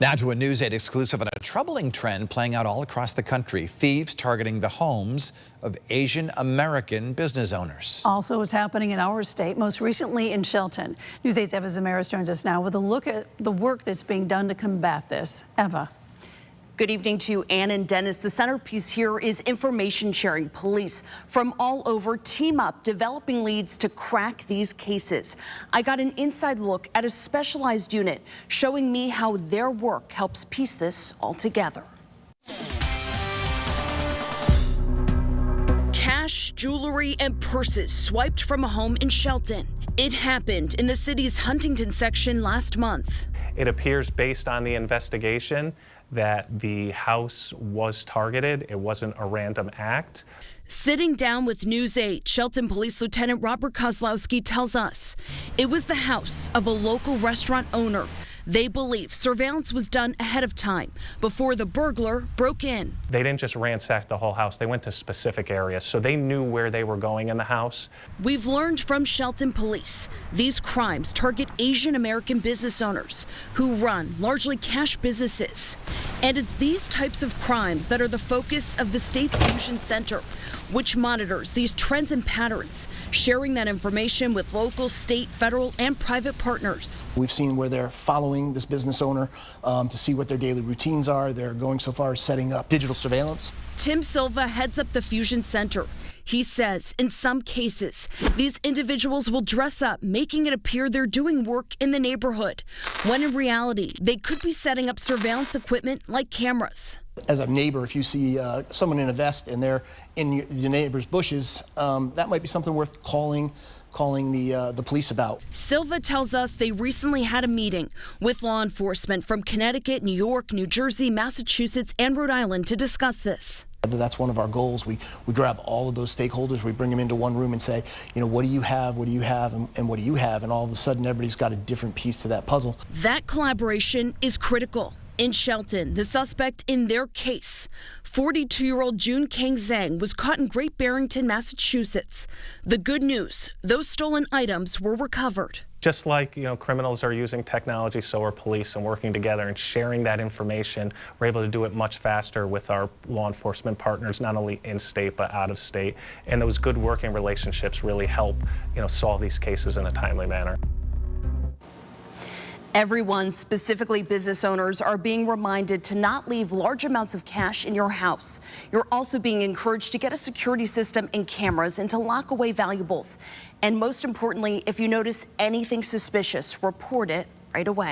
Now to a News 8 exclusive on a troubling trend playing out all across the country. Thieves targeting the homes of Asian-American business owners. Also, it's happening in our state, most recently in Shelton. News 8's Eva Zamaris joins us now with a look at the work that's being done to combat this. Eva. Good evening to you, Ann and Dennis. The centerpiece here is information sharing. Police from all over team up, developing leads to crack these cases. I got an inside look at a specialized unit showing me how their work helps piece this all together. Cash, jewelry, and purses swiped from a home in Shelton. It happened in the city's Huntington section last month. It appears, based on the investigation, that the house was targeted. It wasn't a random act. Sitting down with News 8, Shelton Police Lieutenant Robert Kozlowski tells us it was the house of a local restaurant owner. They believe surveillance was done ahead of time before the burglar broke in. They didn't just ransack the whole house. They went to specific areas, so they knew where they were going in the house. We've learned from Shelton Police these crimes target Asian American business owners who run largely cash businesses. And it's these types of crimes that are the focus of the state's Fusion Center, which monitors these trends and patterns, sharing that information with local, state, federal, and private partners. We've seen where they're following this business owner to see what their daily routines are. They're going so far as setting up digital surveillance. Tim Silva heads up the Fusion Center. He says in some cases, these individuals will dress up, making it appear they're doing work in the neighborhood, when in reality, they could be setting up surveillance equipment like cameras. As a neighbor, if you see someone in a vest and they're in your neighbor's bushes, that might be something worth calling the police about. Silva tells us they recently had a meeting with law enforcement from Connecticut, New York, New Jersey, Massachusetts, and Rhode Island to discuss this. That's one of our goals. We grab all of those stakeholders, we bring them into one room and say, you know, what do you have, and what do you have? And all of a sudden, everybody's got a different piece to that puzzle. That collaboration is critical. In Shelton, the suspect in their case, 42-year-old June Kang Zhang, was caught in Great Barrington, Massachusetts. The good news, those stolen items were recovered. Just like, you know, criminals are using technology, so are police, and working together and sharing that information. We're able to do it much faster with our law enforcement partners, not only in state but out of state. And those good working relationships really help, you know, solve these cases in a timely manner. Everyone, specifically business owners, are being reminded to not leave large amounts of cash in your house. You're also being encouraged to get a security system and cameras and to lock away valuables. And most importantly, if you notice anything suspicious, report it right away.